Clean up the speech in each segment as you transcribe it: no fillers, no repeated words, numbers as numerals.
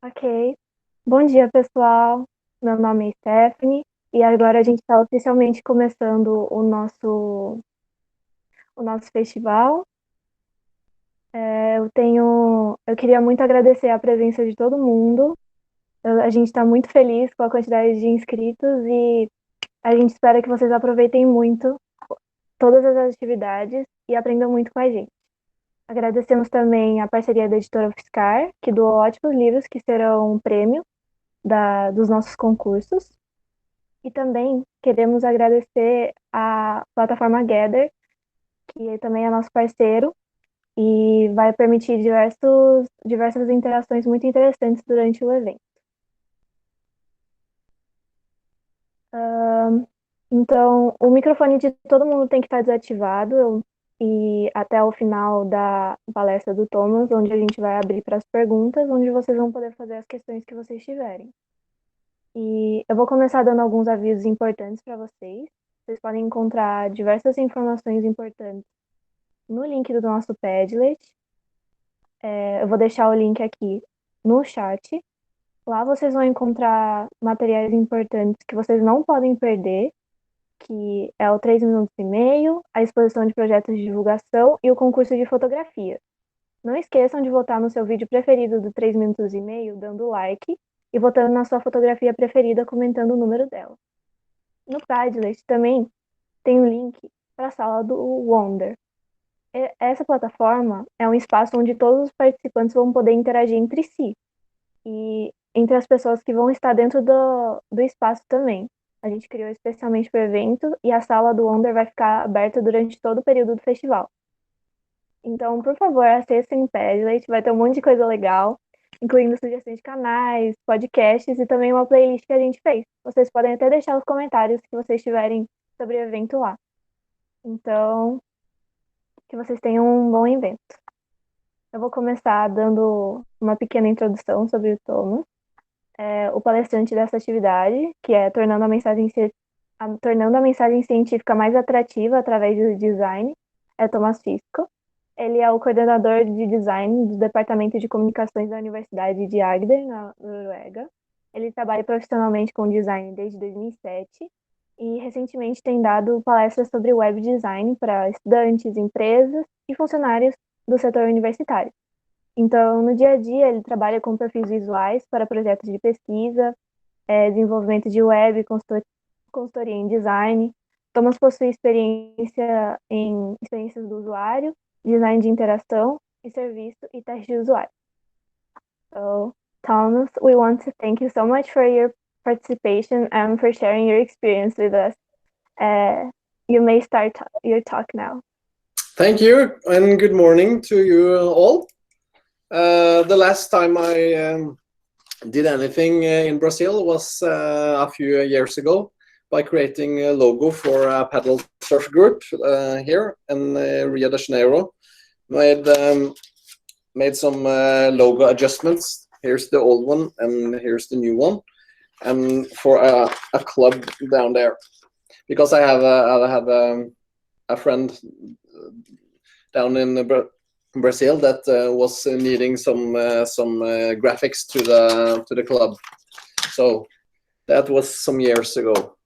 Ok. Bom dia, pessoal. Meu nome é Stephanie e agora a gente está oficialmente começando o nosso festival. Eu queria muito agradecer a presença de todo mundo. A gente está muito feliz com a quantidade de inscritos e a gente espera que vocês aproveitem muito todas as atividades e aprendam muito com a gente. Agradecemos também a parceria da editora Fiskå, que doou ótimos livros que serão um prêmio dos nossos concursos. E também queremos agradecer a plataforma Gather, que também é nosso parceiro e vai permitir diversas interações muito interessantes durante o evento. Então, o microfone de todo mundo tem que estar desativado e até o final da palestra do Thomas, onde a gente vai abrir para as perguntas, onde vocês vão poder fazer as questões que vocês tiverem. E eu vou começar dando alguns avisos importantes para vocês. Vocês podem encontrar diversas informações importantes no link do nosso Padlet. Eu vou deixar o link aqui no chat. Lá vocês vão encontrar materiais importantes que vocês não podem perder, que é o 3 minutos e meio, a exposição de projetos de divulgação e o concurso de fotografia. Não esqueçam de votar no seu vídeo preferido do 3 minutos e meio, dando like e votando na sua fotografia preferida, comentando o número dela. No Padlet também tem um link para a sala do Wonder. Essa plataforma é um espaço onde todos os participantes vão poder interagir entre si e entre as pessoas que vão estar dentro do espaço também. A gente criou especialmente para o evento e a sala do Wonder vai ficar aberta durante todo o período do festival. Então, por favor, acessem o Padlet, vai ter um monte de coisa legal, incluindo sugestões de canais, podcasts e também uma playlist que a gente fez. Vocês podem até deixar os comentários que vocês tiverem sobre o evento lá. Então, que vocês tenham um bom evento. Eu vou começar dando uma pequena introdução sobre o Thomas, o palestrante dessa atividade, que é tornando a mensagem científica mais atrativa através do design, é Thomas Fiskå. Ele é o coordenador de design do Departamento de Comunicações da Universidade de Agder, na Noruega. Ele trabalha profissionalmente com design desde 2007 e recentemente tem dado palestras sobre web design para estudantes, empresas e funcionários do setor universitário. Então, no dia a dia, ele trabalha com perfis visuais para projetos de pesquisa, desenvolvimento de web, consultoria em design. Thomas possui experiência em experiências do usuário, design de interação e serviço e teste de usuário. So, Thomas, we want to thank you so much for your participation and for sharing your experience with us. You may start your talk now. Thank you, and good morning to you all. The last time I did anything in Brazil was a few years ago by creating a logo for a paddle surf group here in Rio de Janeiro. Made some logo adjustments. Here's the old one and here's the new one, and for a club down there, because I have a friend down in Brazil that was needing some graphics to the club. So that was some years ago.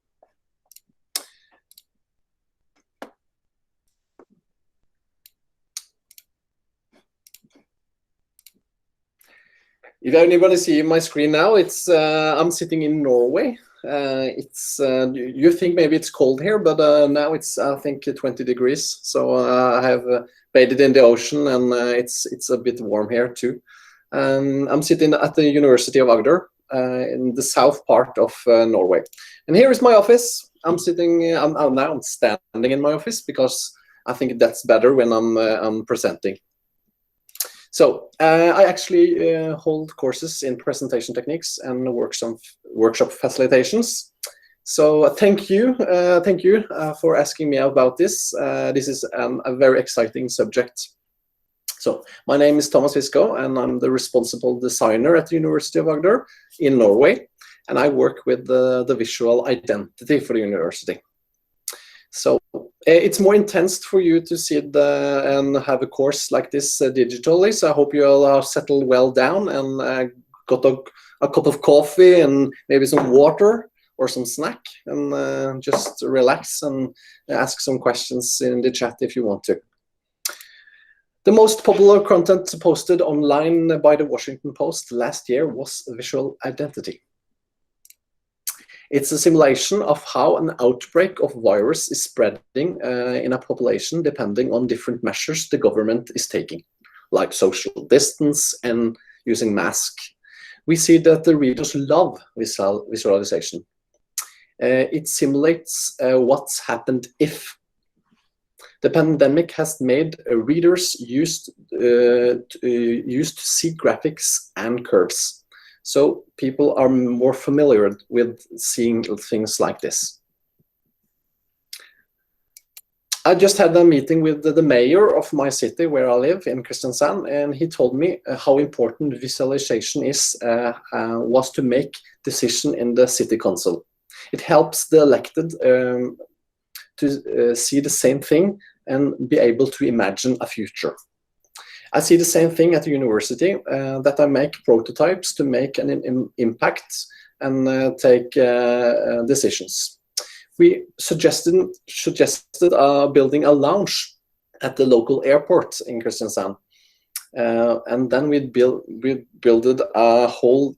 If anybody see my screen now, it's I'm sitting in Norway. You think maybe it's cold here, but now it's I think 20 degrees. So I have bathed in the ocean, and it's a bit warm here too. I'm sitting at the University of Agder in the south part of Norway, and here is my office. I'm standing in my office because I think that's better when I'm presenting. So I actually hold courses in presentation techniques and workshop facilitations. So thank you for asking me about this. This is a very exciting subject. So my name is Thomas Fiskå, and I'm the responsible designer at the University of Agder in Norway, and I work with the visual identity for the university. So it's more intense for you to sit and have a course like this digitally. So I hope you all are settled well down and got a cup of coffee and maybe some water or some snack, and just relax and ask some questions in the chat if you want to. The most popular content posted online by the Washington Post last year was visual identity. It's a simulation of how an outbreak of virus is spreading in a population depending on different measures the government is taking, like social distance and using masks. We see that the readers love visualization. It simulates what's happened if. The pandemic has made readers used to see graphics and curves. So people are more familiar with seeing things like this. I just had a meeting with the mayor of my city where I live in Kristiansand, and he told me how important visualization was to make decision in the city council. It helps the elected to see the same thing and be able to imagine a future. I see the same thing at the university, that I make prototypes to make an impact and take decisions. We suggested building a lounge at the local airport in Kristiansand. And then we built a whole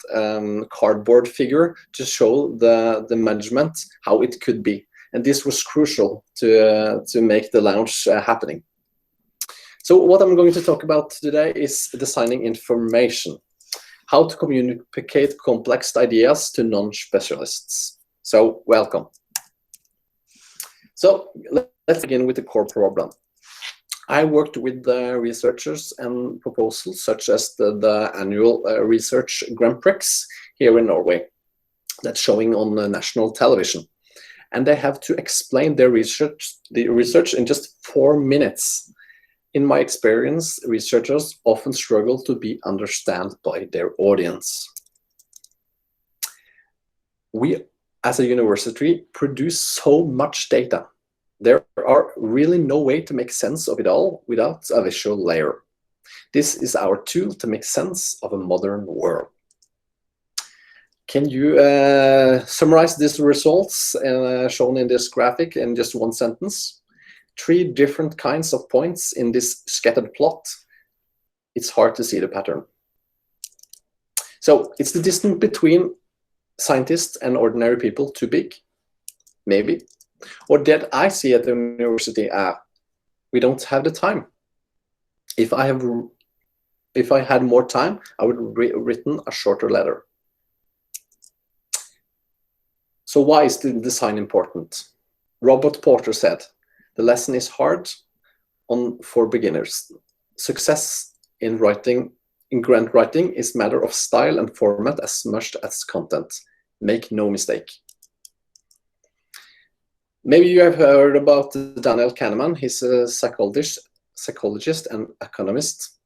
cardboard figure to show the management how it could be. And this was crucial to make the lounge happening. So what I'm going to talk about today is designing information, how to communicate complex ideas to non-specialists. So welcome. So let's begin with the core problem. I worked with researchers and proposals such as the annual research Grand Prix here in Norway that's showing on national television. And they have to explain their research in just 4 minutes. In my experience, researchers often struggle to be understood by their audience. We, as a university, produce so much data. There are really no way to make sense of it all without a visual layer. This is our tool to make sense of a modern world. Can you summarize these results shown in this graphic in just one sentence? 3 different kinds of points in this scattered plot. It's hard to see the pattern. So it's the distance between scientists and ordinary people too big? Maybe. Or did I see at the university, we don't have the time. If I had more time, I would have written a shorter letter. So why is the design important? Robert Porter said, the lesson is hard for beginners. Success in grant writing is a matter of style and format as much as content. Make no mistake. Maybe you have heard about Daniel Kahneman. He's a psychologist and economist.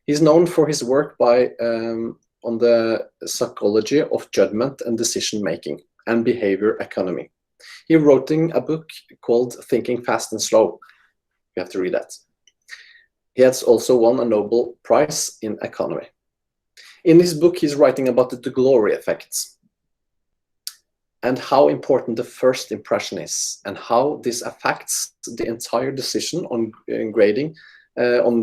He's known for his work on the psychology of judgment and decision making and behavior economy. He wrote a book called Thinking Fast and Slow. You have to read that. He has also won a Nobel Prize in economy. In his book, he's writing about the glory effects and how important the first impression is and how this affects the entire decision on the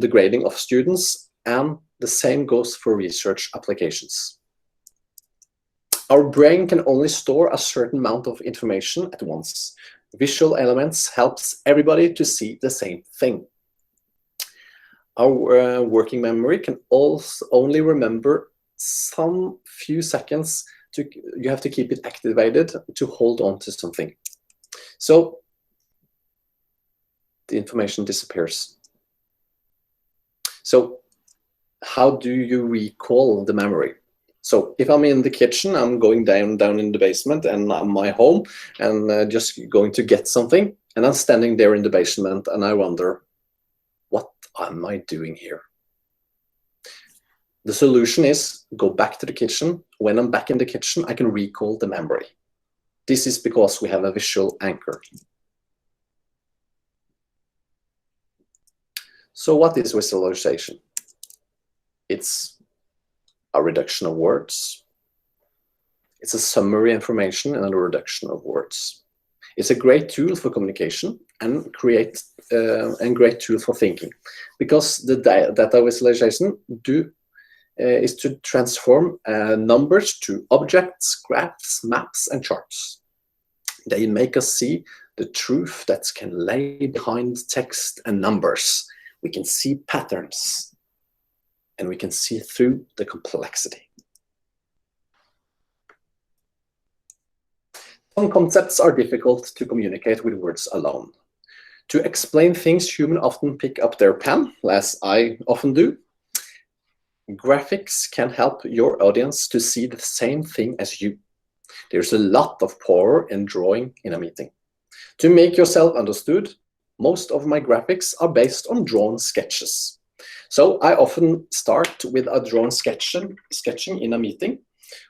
grading of students, and the same goes for research applications. Our brain can only store a certain amount of information at once. Visual elements helps everybody to see the same thing. Our working memory can also only remember some few seconds. You have to keep it activated to hold on to something. So the information disappears. So how do you recall the memory? So if I'm in the kitchen, I'm going down in the basement and I'm my home and just going to get something, and I'm standing there in the basement and I wonder, what am I doing here? The solution is go back to the kitchen. When I'm back in the kitchen, I can recall the memory. This is because we have a visual anchor. So what is visualization? It's a reduction of words. It's a summary information and a reduction of words. It's a great tool for communication and great tool for thinking, because the data visualization is to transform numbers to objects, graphs, maps, and charts. They make us see the truth that can lay behind text and numbers. We can see patterns, and we can see through the complexity. Some concepts are difficult to communicate with words alone. To explain things, humans often pick up their pen, as I often do. Graphics can help your audience to see the same thing as you. There's a lot of power in drawing in a meeting. To make yourself understood, most of my graphics are based on drawn sketches. So I often start with a drawn sketching in a meeting,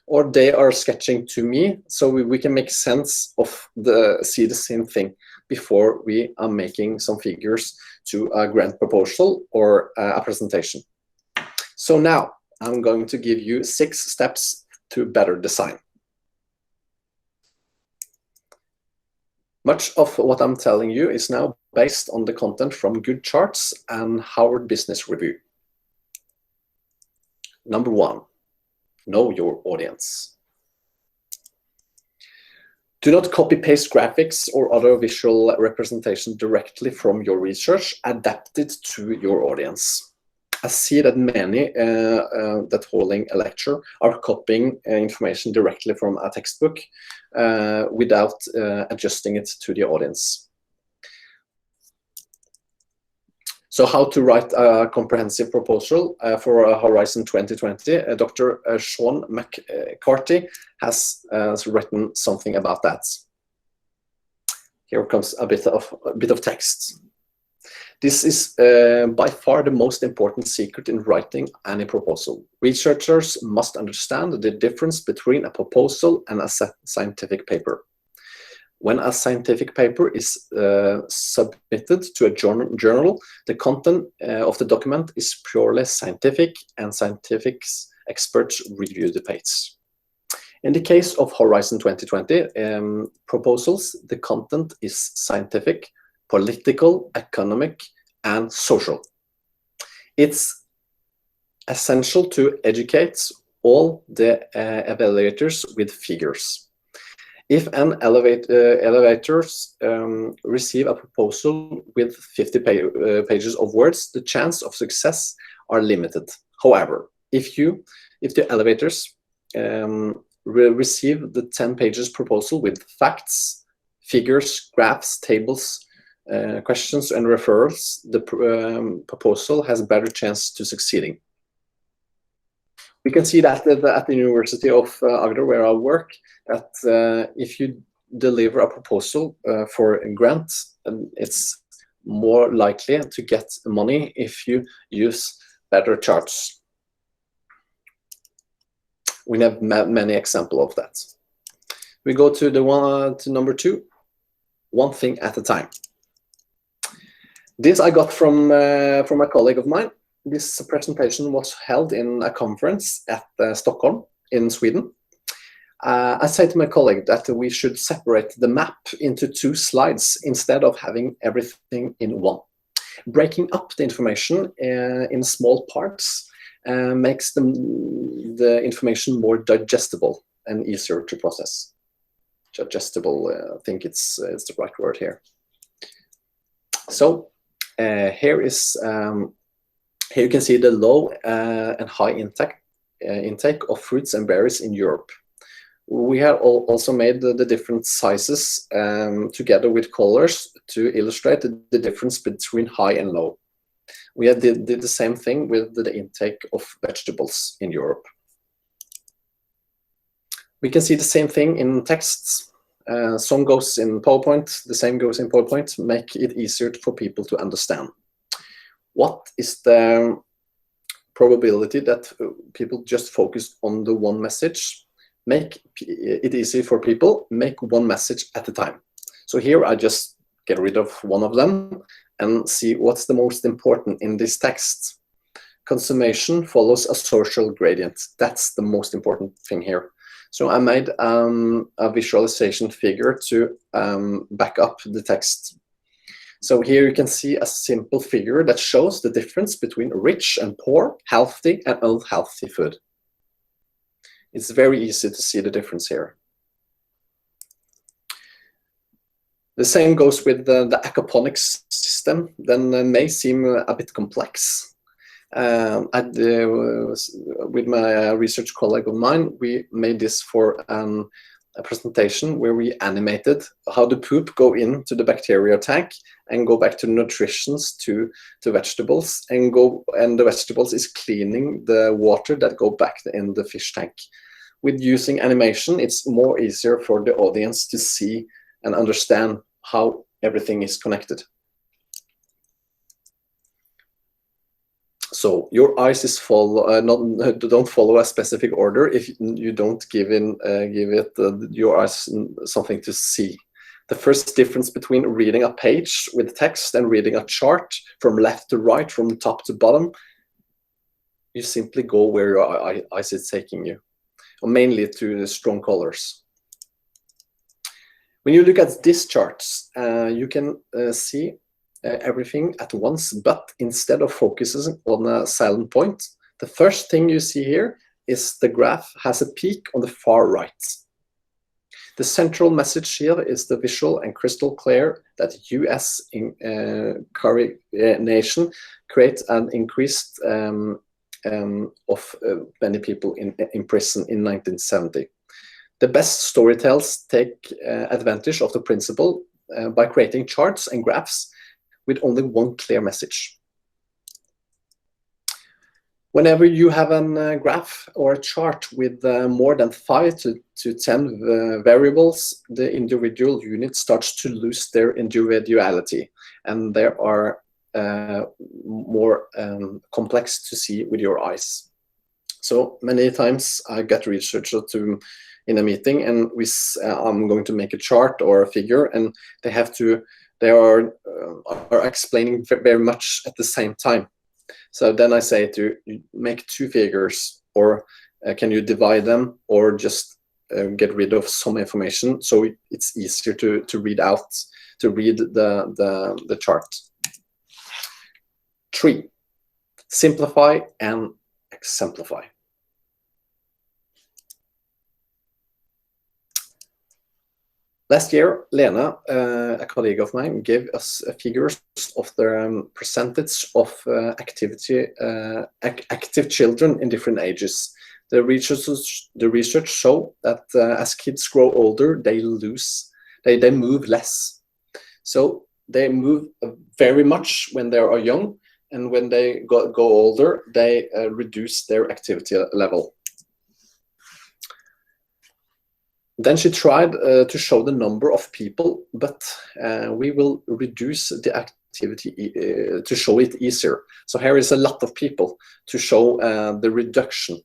or they are sketching to me, so we can make sense of see the same thing before we are making some figures to a grant proposal or a presentation. So now I'm going to give you 6 steps to better design. Much of what I'm telling you is now based on the content from Good Charts and Harvard Business Review. Number 1, know your audience. Do not copy-paste graphics or other visual representation directly from your research. Adapt it to your audience. I see that many that holding a lecture are copying information directly from a textbook without adjusting it to the audience. So how to write a comprehensive proposal for Horizon 2020? Dr. Sean McCarthy has written something about that. Here comes a bit of text. This is by far the most important secret in writing any proposal. Researchers must understand the difference between a proposal and a scientific paper. When a scientific paper is submitted to a journal, the content of the document is purely scientific, and scientific experts review the page. In the case of Horizon 2020 proposals, the content is scientific, political, economic, and social. It's essential to educate all the evaluators with figures. If an evaluators receive a proposal with 50 pages of words, the chance of success are limited. However, if the elevators will receive the 10 pages proposal with facts, figures, graphs, tables, questions, and referrals, the proposal has a better chance to succeeding. We can see that at the University of Agder, where I work, that if you deliver a proposal for a grant, it's more likely to get money if you use better charts. We have many examples of that. We go to to number 2, one thing at a time. This I got from a colleague of mine. This presentation was held in a conference at Stockholm in Sweden. I said to my colleague that we should separate the map into 2 slides instead of having everything in one. Breaking up the information in small parts makes the information more digestible and easier to process. Digestible, I think it's the right word here. So here you can see the low and high intake of fruits and berries in Europe. We have also made the different sizes together with colors to illustrate the difference between high and low. We did the same thing with the intake of vegetables in Europe. We can see the same thing in texts. Some goes in PowerPoint, the same goes in PowerPoint, make it easier for people to understand. What is the probability that people just focus on the one message? Make it easy for people, make one message at a time. So here I just get rid of one of them and see what's the most important in this text. consummation follows a social gradient. That's the most important thing here. So I made a visualization figure to back up the text. So here you can see a simple figure that shows the difference between rich and poor, healthy and unhealthy food. It's very easy to see the difference here. The same goes with the aquaponics system. Then may seem a bit complex. With my research colleague of mine, we made this for a presentation where we animated how the poop go into the bacteria tank and go back to nutritions to vegetables, and the vegetables is cleaning the water that go back in the fish tank. With using animation, it's more easier for the audience to see and understand how everything is connected. So your eyes is don't follow a specific order if you don't give your eyes something to see. The first difference between reading a page with text and reading a chart from left to right, from top to bottom, you simply go where your eyes is taking you, or mainly to the strong colors. When you look at these charts, you can see everything at once, but instead of focusing on a silent point, the first thing you see here is the graph has a peak on the far right. The central message here is the visual and crystal clear that US coordination creates an increased of many people in prison in 1970. The best storytellers take advantage of the principle by creating charts and graphs with only one clear message. Whenever you have a graph or a chart with more than 5 to 10 variables, the individual unit starts to lose their individuality, and they are more complex to see with your eyes. So many times I get researchers in a meeting, and I'm going to make a chart or a figure, and they are explaining very much at the same time. So then I say to you, make 2 figures, or can you divide them, or just get rid of some information so it's easier to read the chart. 3, simplify and exemplify. Last year, Lena, a colleague of mine, gave us figures of the percentage of active children in different ages. The research show that as kids grow older, they move less. So they move very much when they are young, and when they go older, they reduce their activity level. Then she tried to show the number of people, but we will reduce the activity to show it easier. So here is a lot of people to show the reduction,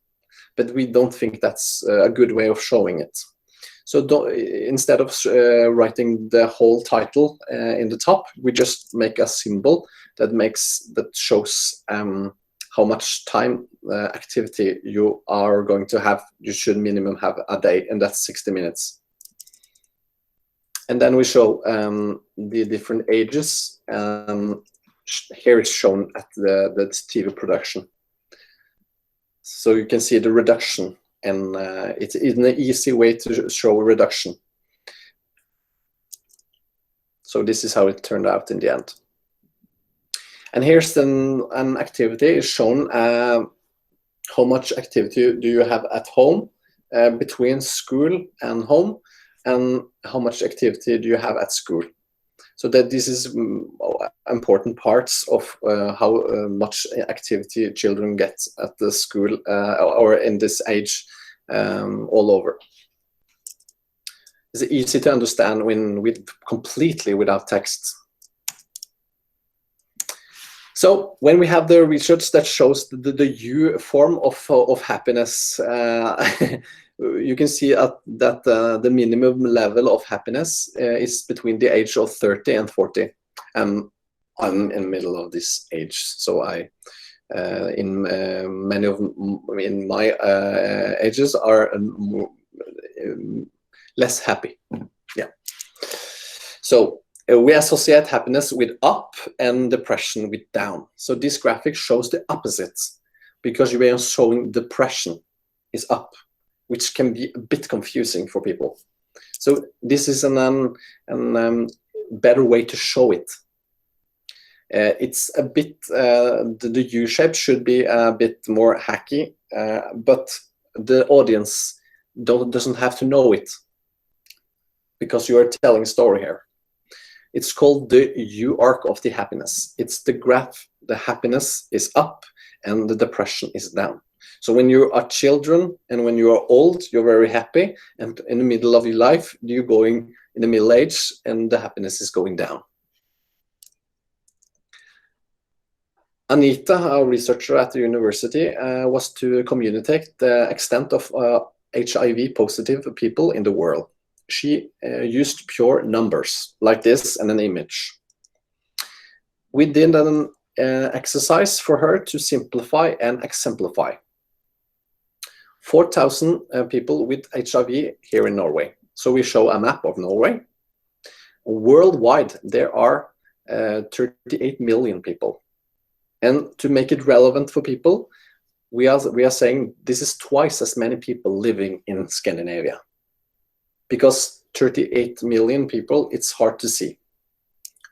but we don't think that's a good way of showing it. So instead of writing the whole title in the top, we just make a symbol that shows how much time activity you are going to have. You should minimum have a day, and that's 60 minutes. And then we show the different ages. Here it's shown at the TV production. So you can see the reduction, and it's an easy way to show a reduction. So this is how it turned out in the end. And here's an activity shown. How much activity do you have at home between school and home, and how much activity do you have at school? So that this is important parts of how much activity children get at the school or in this age all over. It's easy to understand completely without text. So when we have the research that shows the U form of happiness, you can see that the minimum level of happiness is between the age of 30 and 40. I'm in the middle of this age, so I many of in my ages are less happy. Yeah. So we associate happiness with up and depression with down. So this graphic shows the opposites, because you are showing depression is up, which can be a bit confusing for people. So this is an better way to show it. It's a bit, the U shape should be a bit more hacky, but the audience doesn't have to know it, because you are telling a story here. It's called the U arc of the happiness. It's the graph, the happiness is up and the depression is down. So when you are children and when you are old, you're very happy, and in the middle of your life, you're going in the middle age and the happiness is going down. Anita, our researcher at the university, was to communicate the extent of HIV positive people in the world. She used pure numbers like this and an image. We did an exercise for her to simplify and exemplify. 4,000 people with HIV here in Norway. So we show a map of Norway. Worldwide, there are 38 million people. And to make it relevant for people, we are saying this is twice as many people living in Scandinavia. Because 38 million people, it's hard to see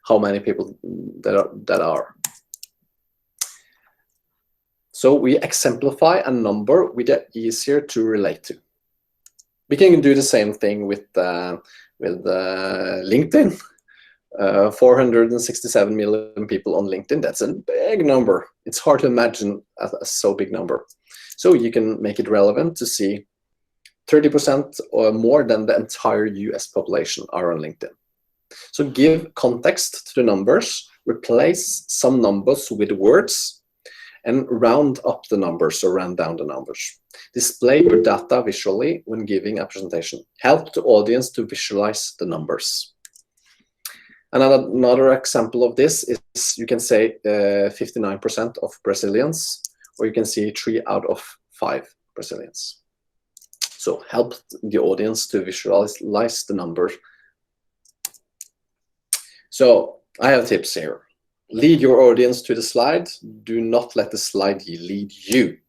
how many people that are. So we exemplify a number which are easier to relate to. We can do the same thing with LinkedIn. 467 million people on LinkedIn. That's a big number. It's hard to imagine a so big number. So you can make it relevant to see 30% or more than the entire US population are on LinkedIn. So give context to the numbers, replace some numbers with words, and round up the numbers or round down the numbers. Display your data visually when giving a presentation. Help the audience to visualize the numbers. Another example of this is you can say 59% of Brazilians, or you can see 3 out of 5 Brazilians. So help the audience to visualize the numbers. So I have tips here. Lead your audience to the slide. Do not let the slide lead you.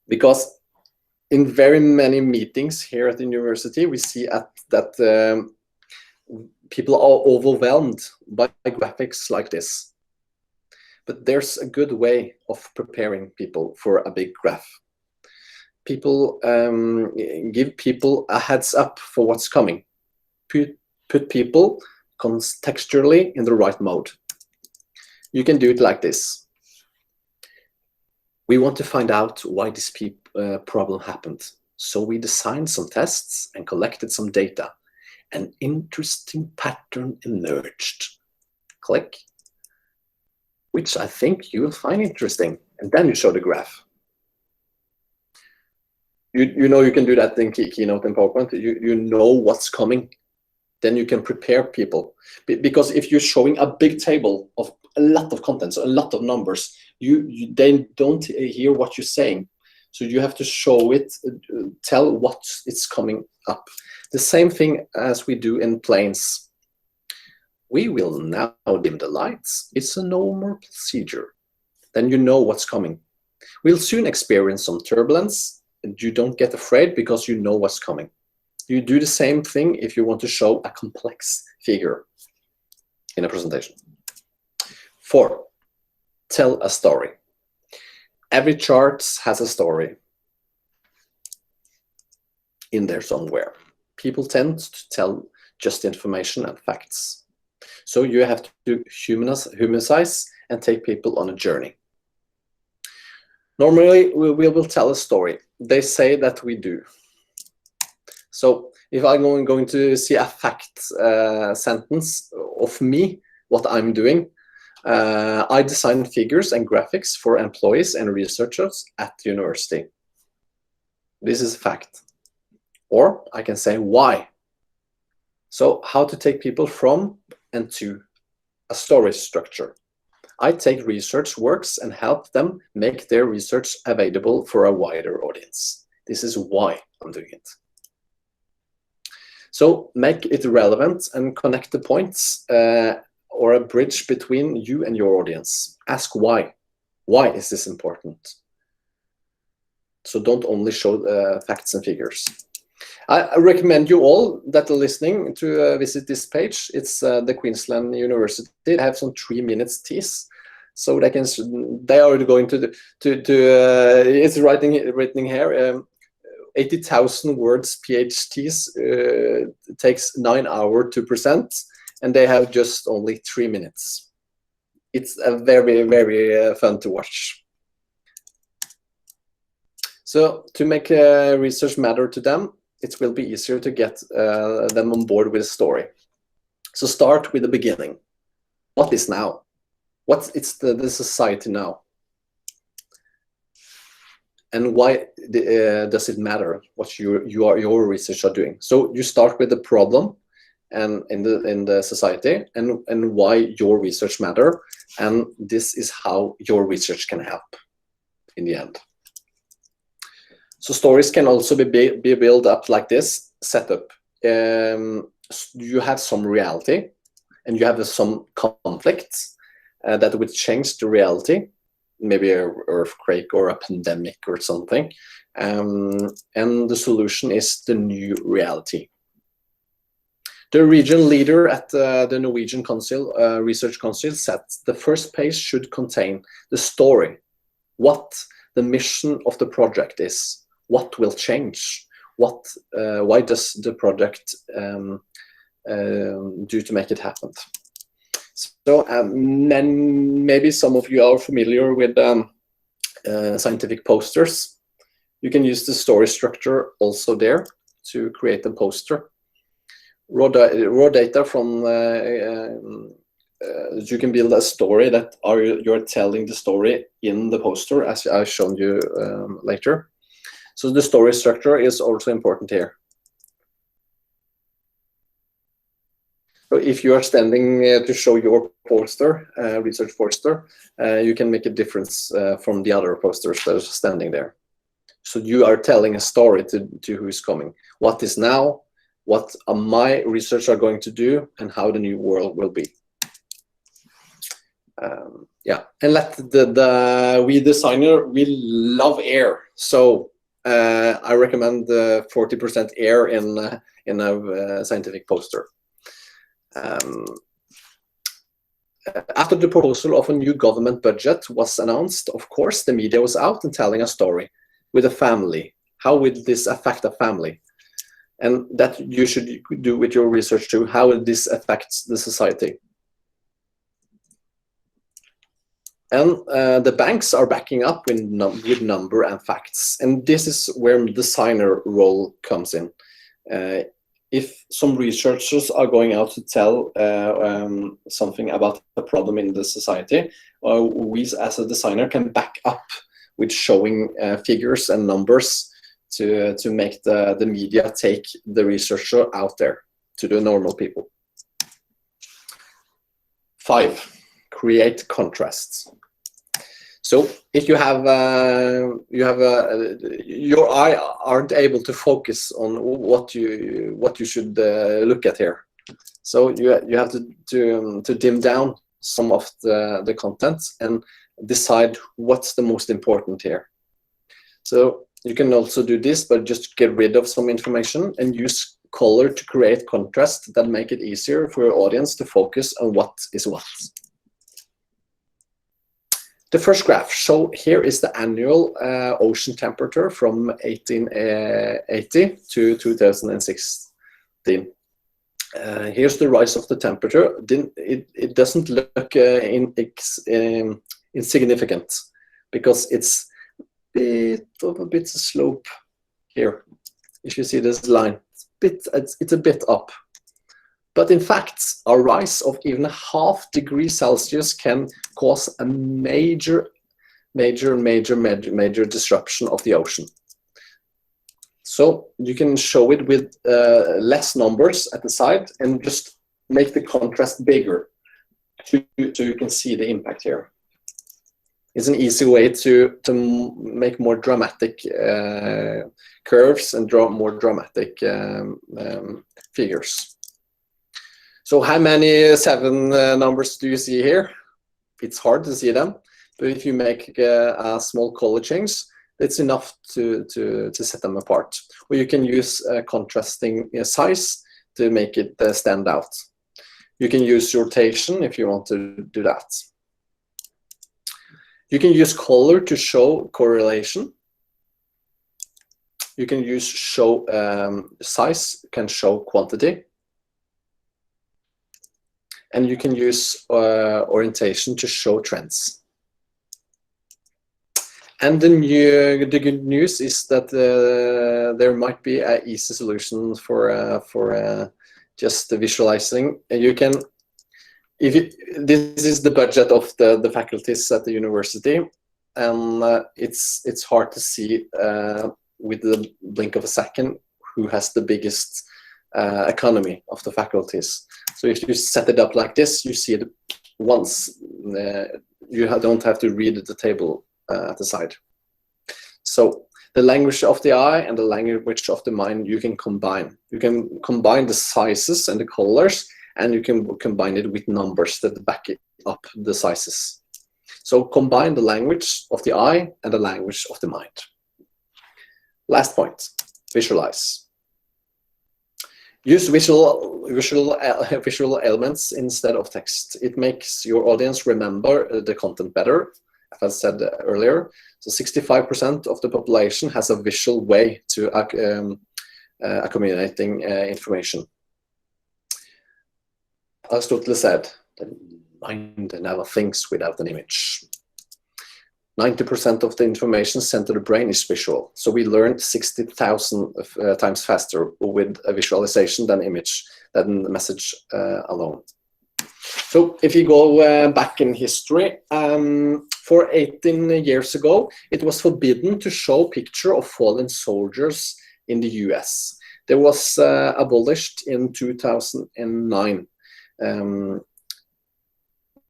Because in very many meetings here at the university, we see that people are overwhelmed by graphics like this. But there's a good way of preparing people for a big graph. People give people a heads up for what's coming. Put people contextually in the right mode. You can do it like this. We want to find out why this problem happened. So we designed some tests and collected some data. An interesting pattern emerged. Click. Which I think you will find interesting. And then you show the graph. You know you can do that in Keynote and PowerPoint. You know what's coming. Then you can prepare people. Because if you're showing a big table of a lot of contents, a lot of numbers, they don't hear what you're saying. So you have to show it, tell what it's coming up. The same thing as we do in planes. We will now dim the lights. It's a normal procedure. Then you know what's coming. We'll soon experience some turbulence, and you don't get afraid because you know what's coming. You do the same thing if you want to show a complex figure in a presentation. 4, tell a story. Every chart has a story in there somewhere. People tend to tell just information and facts. So you have to humanize and take people on a journey. Normally, we will tell a story. They say that we do. So if I'm going to see a fact sentence of me, what I'm doing, I design figures and graphics for employees and researchers at the university. This is a fact. Or I can say why. So how to take people from and to a story structure. I take research works and help them make their research available for a wider audience. This is why I'm doing it. So make it relevant and connect the points or a bridge between you and your audience. Ask why. Why is this important? So don't only show facts and figures. I recommend you all that are listening to visit this page. It's the Queensland University. They have some 3 minutes tease, so they are going to it's written here. 80,000 words PhDs takes 9 hours to present, and they have just only 3 minutes. It's a very, very fun to watch. So to make research matter to them, it will be easier to get them on board with a story. So start with the beginning. What is now? It's the society now? And why does it matter what your research are doing? So you start with the problem and in the society and why your research matter, and this is how your research can help in the end. So stories can also be built up like this setup. You have some reality and you have some conflicts that would change the reality, maybe an earthquake or a pandemic or something, and the solution is the new reality. The region leader at the Norwegian Research Council said the first page should contain the story, what the mission of the project is, what will change, why does the project do to make it happen. So then maybe some of you are familiar with scientific posters. You can use the story structure also there to create a poster. Raw data from you can build a story that you're telling the story in the poster, as I've shown you later. So the story structure is also important here. So if you are standing to show your poster, research poster, you can make a difference from the other posters that are standing there. So you are telling a story to who is coming. What is now, what my research are going to do, and how the new world will be. Yeah, and let we designer, we love air. So I recommend 40% air in a scientific poster. After the proposal of a new government budget was announced, of course, the media was out and telling a story with a family. How will this affect a family? And that you should do with your research too. How will this affect the society? And the banks are backing up with number and facts. And this is where the designer role comes in. If some researchers are going out to tell something about a problem in the society, we as a designer can back up with showing figures and numbers to make the media take the researcher out there to the normal people. 5, create contrasts. So if you have your eye aren't able to focus on what you should look at here, so you have to dim down some of the content and decide what's the most important here. So you can also do this, but just get rid of some information and use color to create contrast that make it easier for your audience to focus on what is what. The first graph. So here is the annual ocean temperature from 1880 to 2016. Here's the rise of the temperature. It doesn't look insignificant because it's a bit slope here. If you see this line, it's a bit up. But in fact, a rise of even 0.5 degrees Celsius can cause a major disruption of the ocean. So you can show it with less numbers at the side and just make the contrast bigger. so you can see the impact here. It's an easy way to make more dramatic curves and draw more dramatic figures. So how many 7 numbers do you see here? It's hard to see them, but if you make a small color change, it's enough to set them apart. Or you can use contrasting size to make it stand out. You can use rotation if you want to do that. You can use color to show correlation. You can use show size, can show quantity. And you can use orientation to show trends. And the good news is that there might be an easy solution for just visualizing. You can, this is the budget of the faculties at the university, and it's hard to see with the blink of a second who has the biggest economy of the faculties. So if you set it up like this, you see it once. You don't have to read the table at the side. So the language of the eye and the language of the mind you can combine. You can combine the sizes and the colors, and you can combine it with numbers that back up the sizes. So combine the language of the eye and the language of the mind. Last point, visualize. Use visual elements instead of text. It makes your audience remember the content better, as I said earlier. So 65% of the population has a visual way to accumulating information. Aristotle said, the mind never thinks without an image. 90% of the information sent to the brain is visual. So we learn 60,000 times faster with a visualization than image, than the message alone. So if you go back in history, for 18 years ago, it was forbidden to show picture of fallen soldiers in the US. It was abolished in 2009.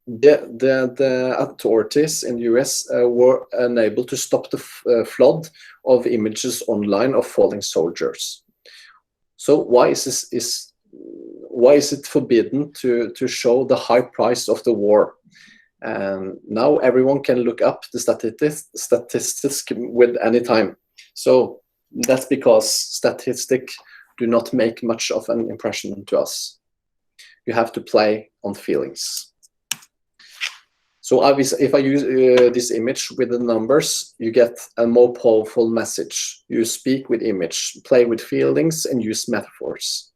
The authorities in the US were unable to stop the flood of images online of falling soldiers. So why is it forbidden to show the high price of the war? And now everyone can look up the statistics with any time. So that's because statistics do not make much of an impression to us. You have to play on feelings. So if I use this image with the numbers, you get a more powerful message. You speak with image, play with feelings, and use metaphors.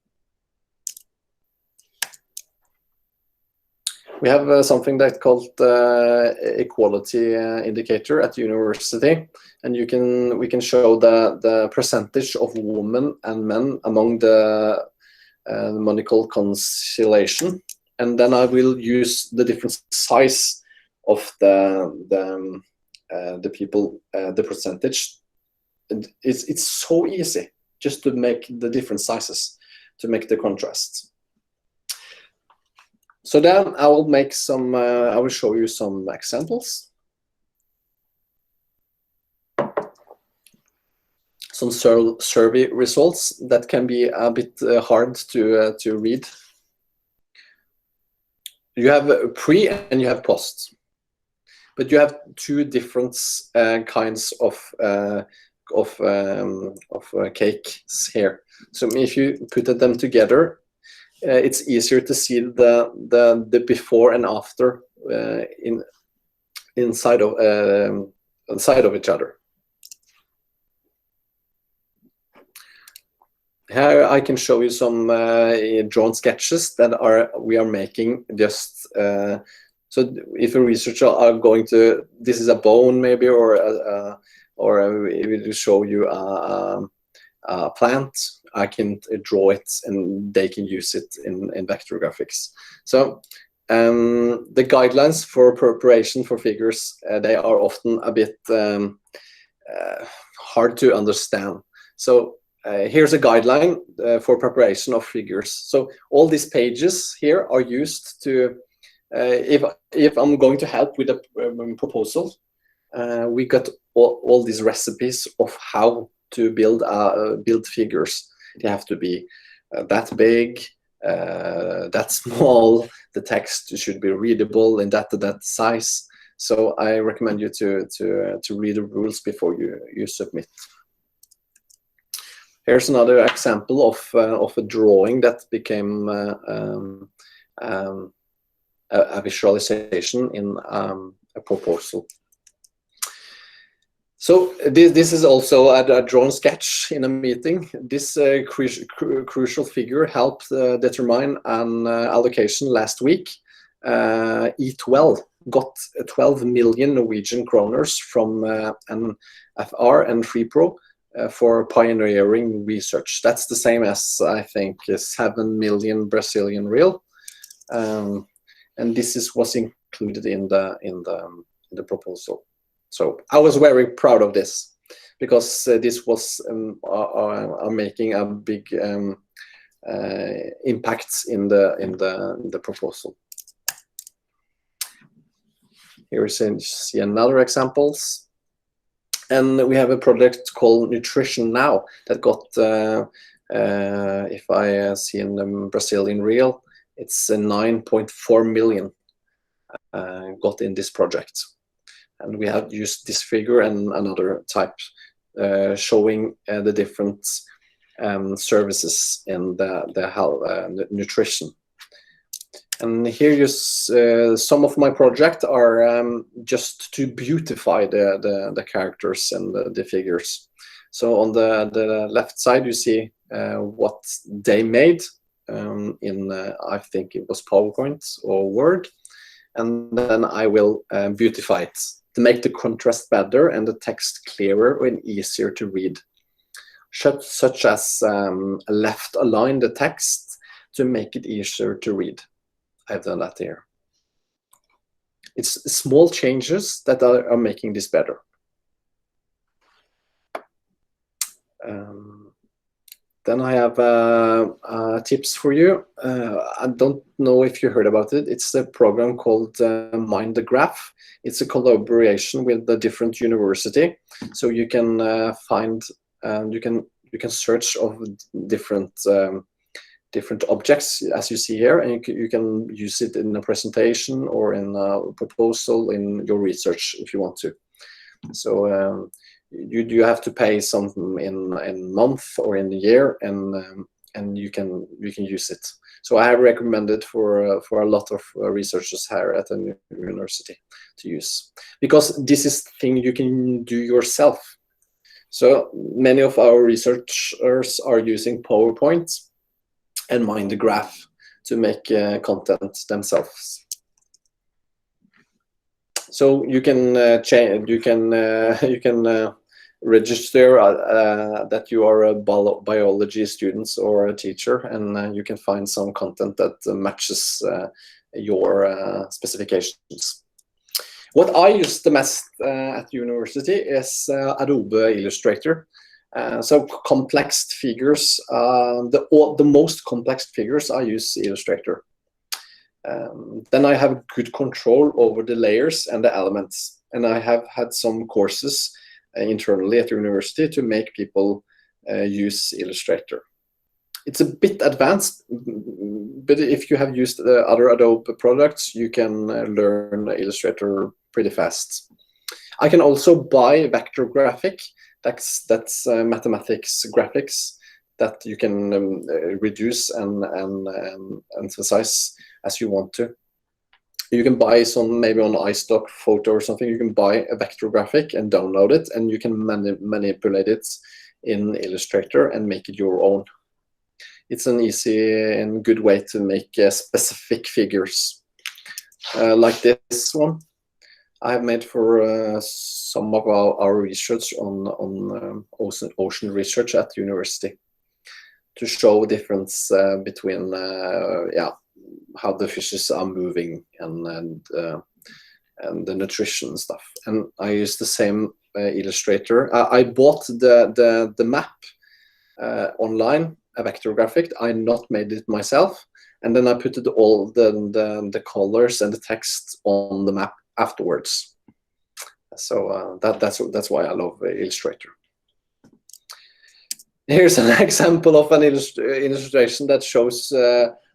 We have something that's called equality indicator at the university, and we can show the percentage of women and men among the monocle constellation, and then I will use the different size of the people, the percentage. It's so easy just to make the different sizes to make the contrast. So then I will make some. I will show you some examples. Some survey results that can be a bit hard to read. You have pre and you have post. But you have two different kinds of cakes here. So if you put them together, it's easier to see the before and after inside of each other. Here I can show you some drawn sketches that we are making just. So if a researcher are going to, this is a bone maybe, or it will show you a plant, I can draw it and they can use it in vector graphics. So the guidelines for preparation for figures, they are often a bit hard to understand. So here's a guideline for preparation of figures. So all these pages here are used to if I'm going to help with a proposal, we got all these recipes of how to build figures. They have to be that big, that small. The text should be readable in that size. So I recommend you to read the rules before you submit. Here's another example of a drawing that became a visualization in a proposal. So this is also a drawn sketch in a meeting. This crucial figure helped determine an allocation last week. Eat Well got 12 million Norwegian kroners from an FR and FreePro for pioneering research. That's the same as, I think, 7 million Brazilian real. And this was included in the proposal. So I was very proud of this, because this was making a big impact in the proposal. Here we see another examples, and we have a project called Nutrition Now that got, if I see in the Brazilian real, it's 9.4 million got in this project. And we have used this figure and another type showing the different services in the health nutrition. And here some of my projects are just to beautify the characters and the figures. So on the left side you see what they made in I think it was PowerPoint or Word, and then I will beautify it to make the contrast better and the text clearer and easier to read, such as left align the text to make it easier to read. I've done that here. It's small changes that are making this better. Then I have tips for you. I don't know if you heard about it. It's a program called Mind the Graph. It's a collaboration with the different university. So you can find, you can search of different objects, as you see here, and you can use it in a presentation or in a proposal in your research if you want to. So you have to pay something in month or in a year, and you can use it. So I have recommended for a lot of researchers here at the university to use, because this is the thing you can do yourself. So many of our researchers are using PowerPoint and Mind the Graph to make content themselves. So you can change. You can register that you are a biology student or a teacher, and you can find some content that matches your specifications. What I use the most at university is Adobe Illustrator. So complex figures, the most complex figures, I use Illustrator. Then I have good control over the layers and the elements, and I have had some courses internally at the university to make people use Illustrator. It's a bit advanced, but if you have used other Adobe products, you can learn Illustrator pretty fast. I can also buy vector graphic. That's mathematics graphics that you can reduce and emphasize as you want to. You can buy some, maybe on iStock photo or something, you can buy a vector graphic and download it, and you can manipulate it in Illustrator and make it your own. It's an easy and good way to make specific figures. Like this one I have made for some of our research on ocean research at the university, to show the difference between how the fishes are moving and the nutrition and stuff. And I use the same Illustrator. I bought the map online, a vector graphic. I not made it myself. and then I put all the colors and the text on the map afterwards. So that's why I love Illustrator. Here's an example of an illustration that shows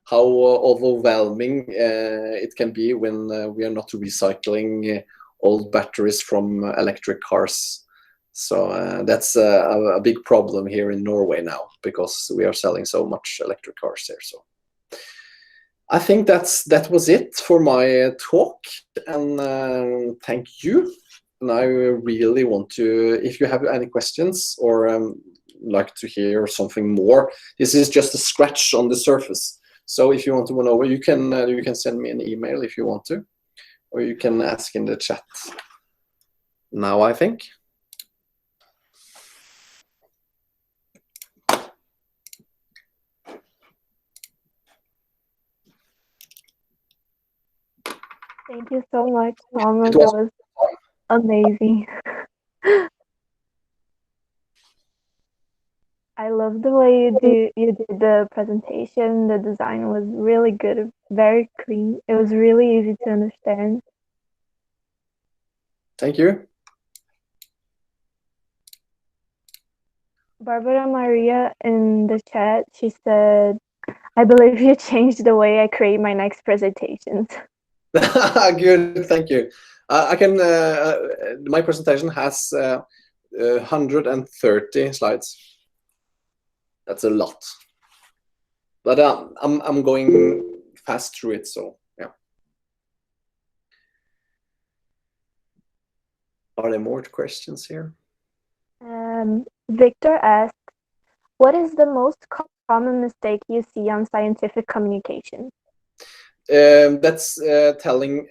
how overwhelming it can be when we are not recycling old batteries from electric cars. So that's a big problem here in Norway now, because we are selling so much electric cars here. So I think that was it for my talk, and thank you. And I really want to, if you have any questions or like to hear something more, this is just a scratch on the surface. So if you want to know, you can send me an email if you want to, or you can ask in the chat now, I think. Thank you so much, Thomas. That was amazing. I love the way you did the presentation. The design was really good, very clean. It was really easy to understand. Thank you. Barbara Maria in the chat, she said, I believe you changed the way I create my next presentations. Good, thank you. I can. My presentation has 130 slides. That's a lot, but I'm going fast through it. So yeah. Are there more questions here? Victor asks, what is the most common mistake you see on scientific communication? That's telling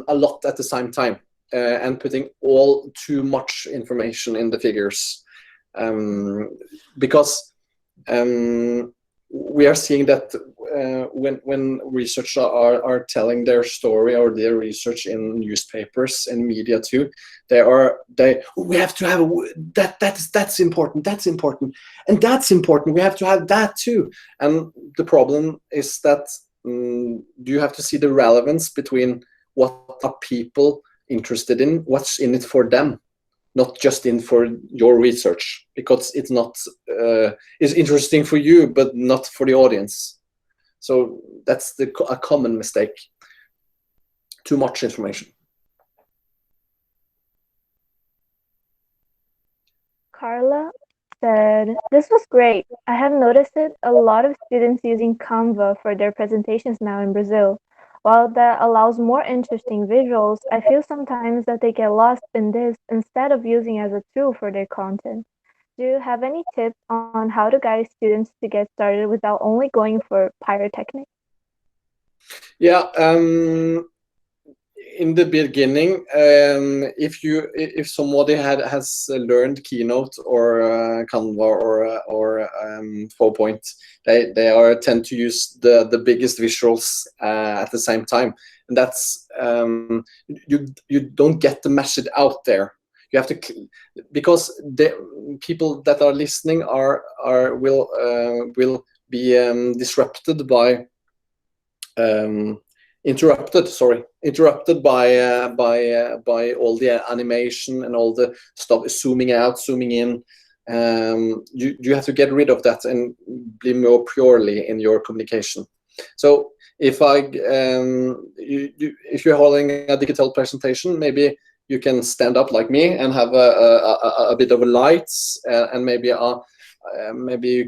a lot at the same time and putting too much information in the figures, because we are seeing that when researchers are telling their story or their research in newspapers and media too, we have to have that's important, and that's important, we have to have that too. And the problem is that you have to see the relevance between what are people interested in, what's in it for them, not just in for your research, because it's not is interesting for you but not for the audience. So that's a common mistake. Too much information. Carla said, this was great. I have noticed it a lot of students using Canva for their presentations now in Brazil. While that allows more interesting visuals, I feel sometimes that they get lost in this instead of using as a tool for their content. Do you have any tips on how to guide students to get started without only going for pyrotechnics? Yeah, in the beginning, if somebody has learned Keynote or Canva or PowerPoint, they tend to use the biggest visuals at the same time, and that's you don't get the message out there. You have to, because the people that are listening will be disrupted by. Interrupted by all the animation and all the stuff, zooming out, zooming in. You have to get rid of that and be more purely in your communication. So if you're holding a digital presentation, maybe you can stand up like me and have a bit of lights, and maybe you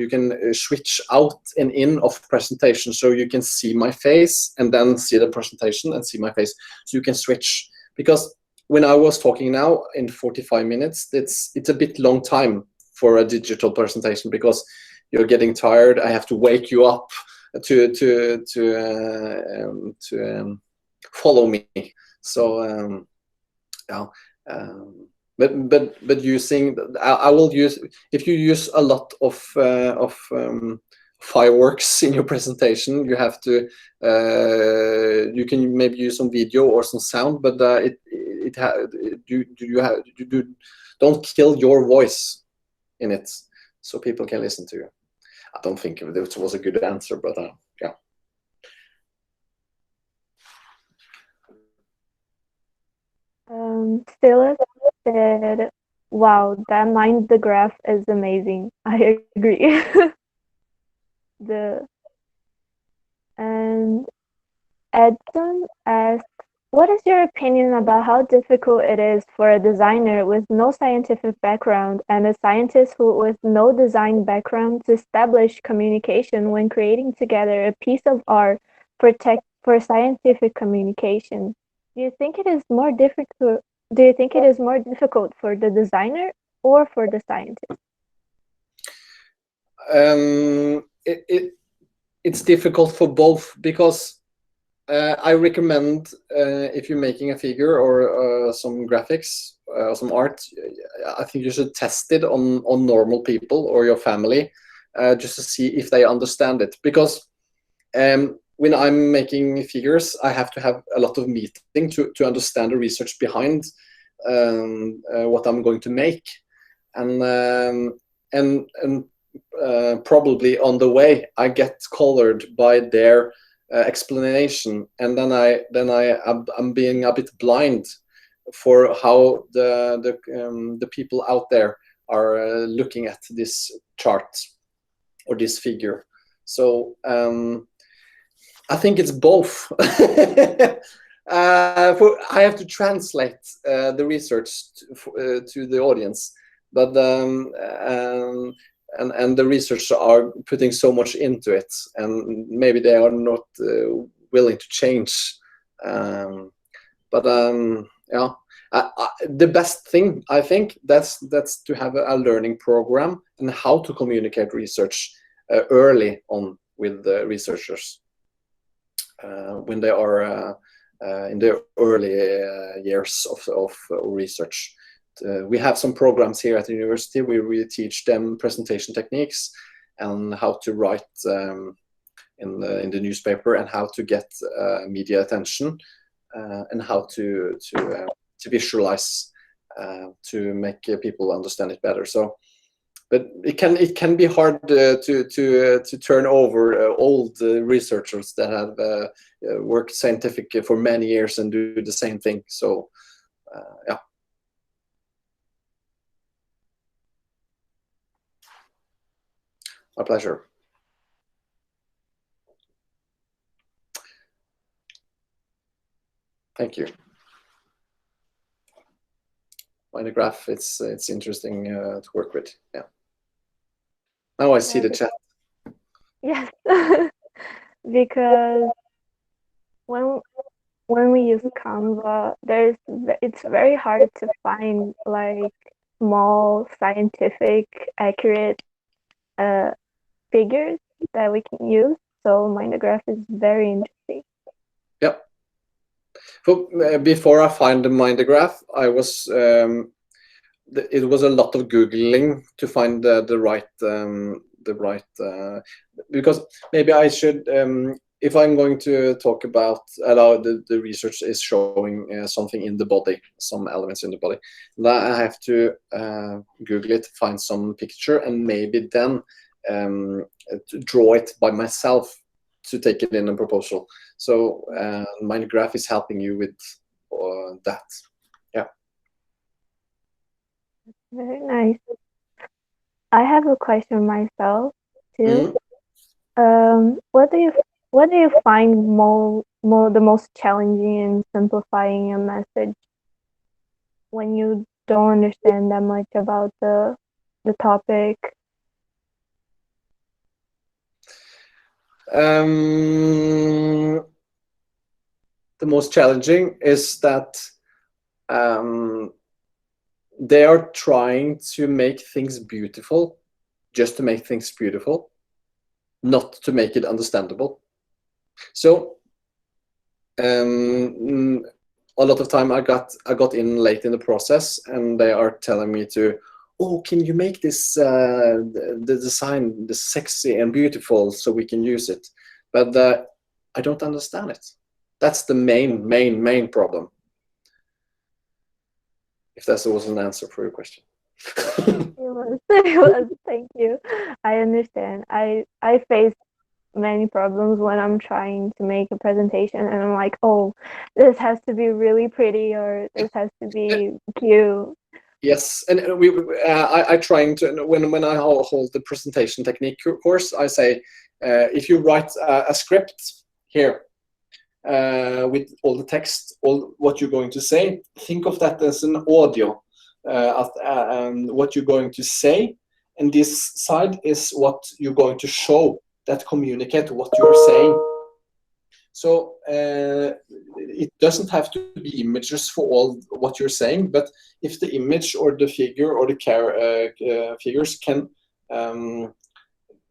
can switch out and in of presentation, so you can see my face and then see the presentation and see my face, so you can switch. Because when I was talking now in 45 minutes, it's a bit long time for a digital presentation, because you're getting tired. I have to wake you up to follow me. So yeah. But using, I will use, if you use a lot of fireworks in your presentation, you have to you can maybe use some video or some sound, but you don't kill your voice in it, so people can listen to you. I don't think it was a good answer, but yeah. Silas said, wow, that mind the graph is amazing. I agree. And Edson asks, what is your opinion about how difficult it is for a designer with no scientific background and a scientist with no design background to establish communication when creating together a piece of art for scientific communication? Do you think it is more difficult? Do you think it is more difficult for the designer or for the scientist? It's difficult for both, because I recommend, if you're making a figure or some graphics or some art, I think you should test it on normal people or your family, just to see if they understand it. Because when I'm making figures, I have to have a lot of meeting to understand the research behind what I'm going to make, and probably on the way I get colored by their explanation, and then I'm being a bit blind for how the people out there are looking at this chart or this figure. So I think it's both. I have to translate the research to the audience, but and the researchers are putting so much into it, and maybe they are not willing to change. But yeah, the best thing, I think, that's to have a learning program and how to communicate research early on with the researchers when they are in the early years of research. We have some programs here at the university where we teach them presentation techniques and how to write in the newspaper, and how to get media attention, and how to visualize to make people understand it better. So, but it can be hard to turn over old researchers that have worked scientific for many years and do the same thing. So yeah. My pleasure. Thank you. Mind the graph, it's interesting to work with. Yeah. Now I see the chat. Yes, because when we use Canva, it's very hard to find like small, scientific, accurate figures that we can use. So mind the graph is very interesting. Yep. Before I find the mind the graph, I was it was a lot of Googling to find the right because maybe I should, if I'm going to talk about the research is showing something in the body, some elements in the body, then I have to Google it, find some picture, and maybe then to draw it by myself to take it in a proposal. So mind graph is helping you with that. Yeah. Very nice. I have a question myself too. What do you find the most challenging in simplifying a message when you don't understand that much about the topic? The most challenging is that they are trying to make things beautiful just to make things beautiful, not to make it understandable. So a lot of time I got in late in the process, and they are telling me to, oh, can you make this the design the sexy and beautiful so we can use it? But I don't understand it. That's the main problem. If that was an answer for your question. It was. Thank you. I understand. I face many problems when I'm trying to make a presentation, and I'm like, oh, this has to be really pretty, or this has to be cute. Yes, and I trying to when I hold the presentation technique course, I say if you write a script here with all the text, all what you're going to say, think of that as an audio, what you're going to say, and this side is what you're going to show that communicate what you're saying. So it doesn't have to be images for all what you're saying, but if the image or the figure or the figures can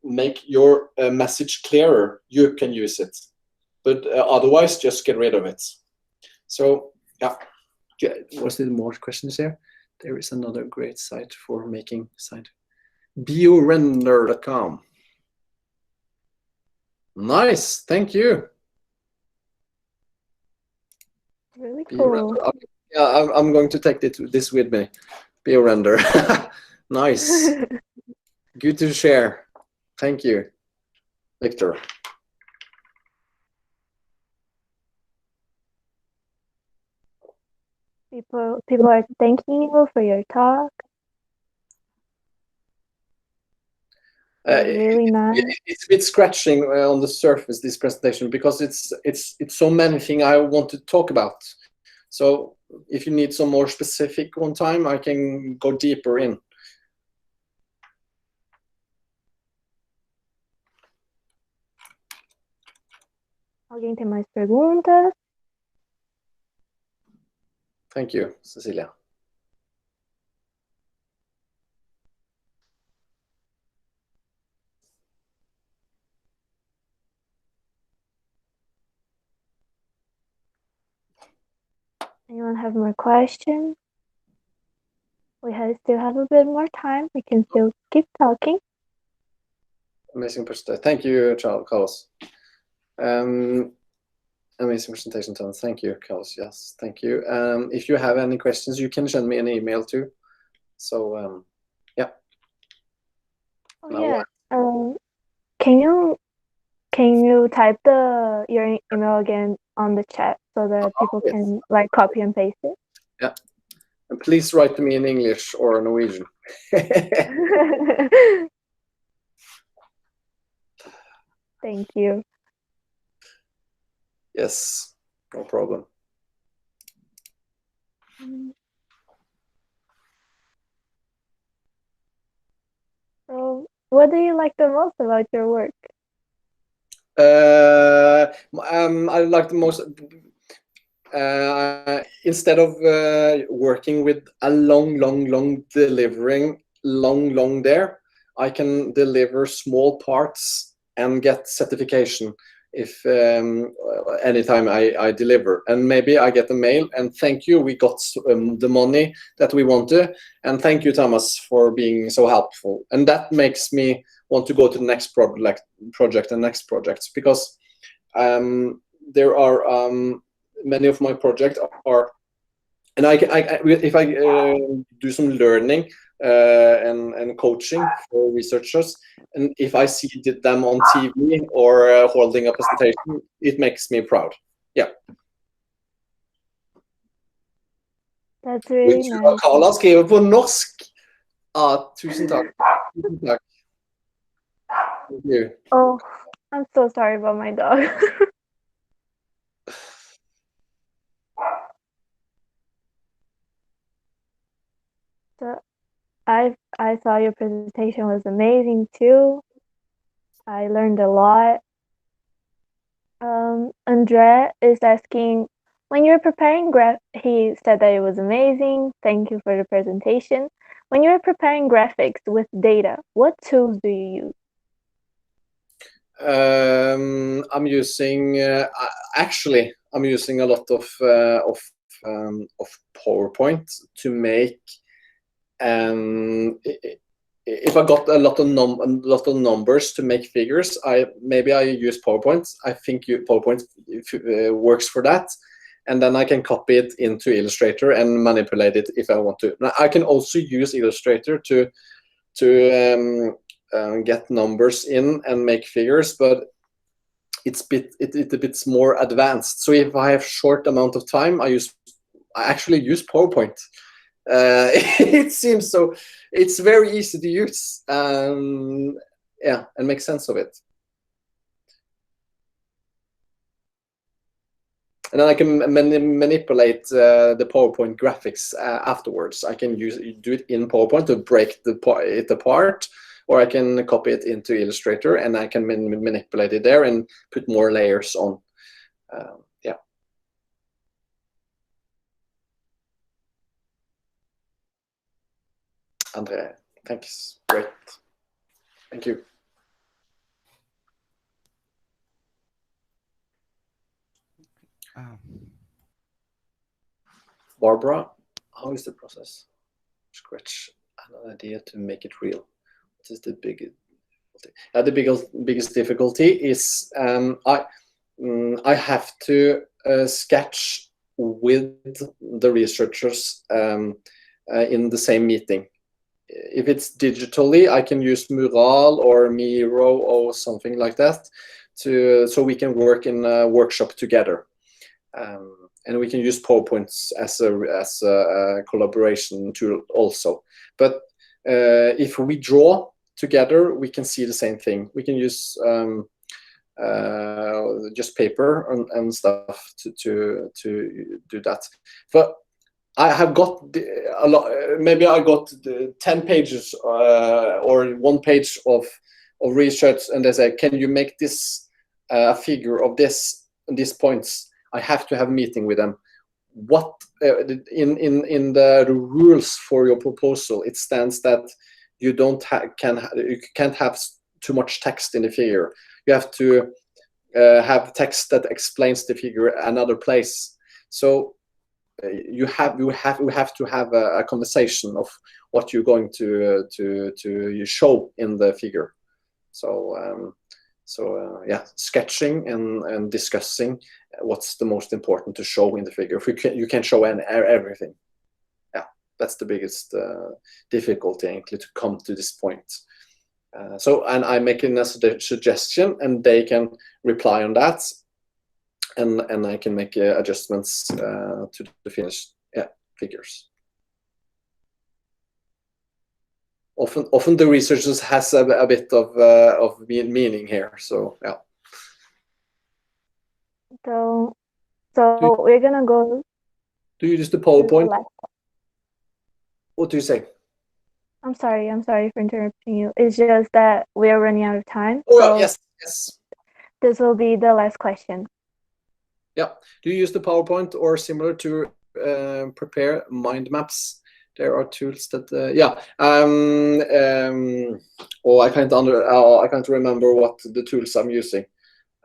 make your message clearer, you can use it. But otherwise, just get rid of it. So yeah, was there more questions here? There is another great site for making site. biorender.com. Nice, thank you. Really cool. Yeah, I'm going to take this with me. Biorender. Nice. Good to share. Thank you, Victor. People are thanking you for your talk. Really nice. It's a bit scratching on the surface, this presentation, because it's so many things I want to talk about. So if you need some more specific one time, I can go deeper in. Alguém tem mais perguntas? Thank you, Cecilia. Anyone have more questions? We still have a bit more time. We can still keep talking. Amazing presentation. Thank you, Carlos. Amazing presentation, Tom. Thank you, Carlos. Yes, thank you. If you have any questions, you can send me an email too. So, yeah. Oh, yeah. Can you type your email again on the chat so that people can like copy and paste it? Yeah. And please write to me in English or Norwegian. Thank you. Yes, no problem. So, what do you like the most about your work? I like the most instead of working with a long delivering long there, I can deliver small parts and get certification if anytime I deliver, and maybe I get a mail and thank you, we got the money that we wanted, and thank you, Thomas, for being so helpful, and that makes me want to go to the next project and next projects, because there are many of my projects are, and if I do some learning and coaching for researchers, and if I see them on TV or holding a presentation, it makes me proud. Yeah. That's really nice. Carla skriver på norsk. Tusen takk. Tusen takk. Thank you. Oh, I'm so sorry about my dog. So I saw your presentation was amazing too. I learned a lot. Andre is asking, when you're preparing he said that it was amazing. Thank you for the presentation. When you're preparing graphics with data, what tools do you use? I'm using actually I'm using a lot of PowerPoint to make. If I got a lot of numbers to make figures, maybe I use PowerPoint. I think PowerPoint works for that, and then I can copy it into Illustrator and manipulate it if I want to. Now, I can also use Illustrator to get numbers in and make figures, but it's a bit more advanced. So if I have short amount of time, I actually use PowerPoint. It seems so. It's very easy to use. Yeah, and make sense of it. And then I can manipulate the PowerPoint graphics afterwards. I can do it in PowerPoint to break it apart, or I can copy it into Illustrator and I can manipulate it there and put more layers on. Yeah. Andre, thanks. Great. Thank you. Barbara, how is the process? Scratch an idea to make it real. What is the biggest difficulty? The biggest difficulty is I have to sketch with the researchers in the same meeting. If it's digitally, I can use Mural or Miro or something like that so we can work in a workshop together. And we can use PowerPoints as a collaboration tool also. But if we draw together, we can see the same thing. We can use just paper and stuff to do that. But I have got a lot. Maybe I got 10 pages or 1 page of research, and they say, "Can you make this a figure of this and these points?" I have to have a meeting with them. What in the rules for your proposal, it stands that you can't have too much text in the figure. You have to have text that explains the figure another place. So we have to have a conversation of what you're going to show in the figure. So yeah, sketching and discussing what's the most important to show in the figure. If you can't show everything. Yeah, that's the biggest difficulty actually to come to this point. And I'm making a suggestion, and they can reply on that, and I can make adjustments to the finished figures. Often the researchers has a bit of meaning here, so yeah. So we're gonna go. Do you use the PowerPoint? What do you say? I'm sorry for interrupting you. It's just that we are running out of time. Oh, so yes. This will be the last question. Yeah. Do you use the PowerPoint or similar to prepare mind maps? There are tools that I can't remember what the tools I'm using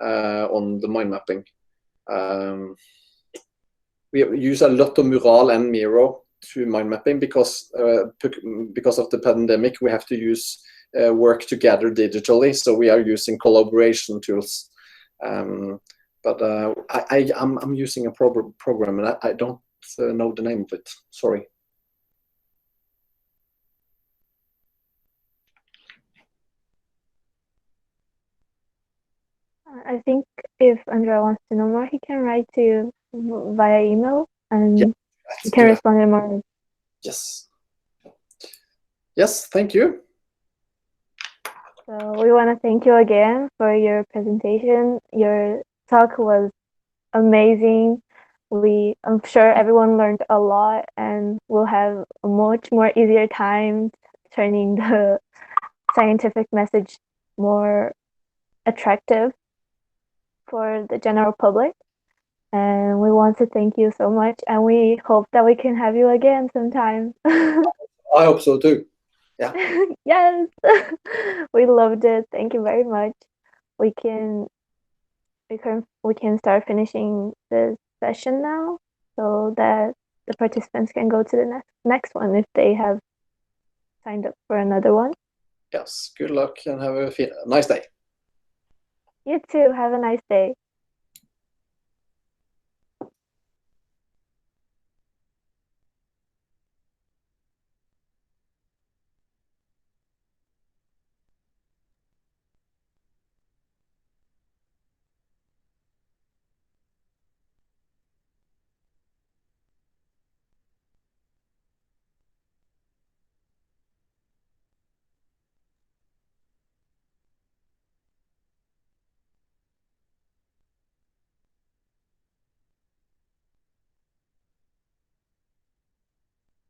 on the mind mapping. We use a lot of Mural and Miro to mind mapping because of the pandemic. We have to work together digitally, so we are using collaboration tools. But I'm using a program, and I don't know the name of it. Sorry. I think if Andrea wants to know more, he can write to you via email, and you can respond in more. Yes. Yes, thank you. So we want to thank you again for your presentation. Your talk was amazing. I'm sure everyone learned a lot, and we'll have a much more easier time turning the scientific message more attractive for the general public. And we want to thank you so much, and we hope that we can have you again sometime. I hope so too. Yeah. Yes. We loved it. Thank you very much. We can start finishing this session now, so that the participants can go to the next one if they have signed up for another one. Yes. Good luck and have a nice day. You too. Have a nice day.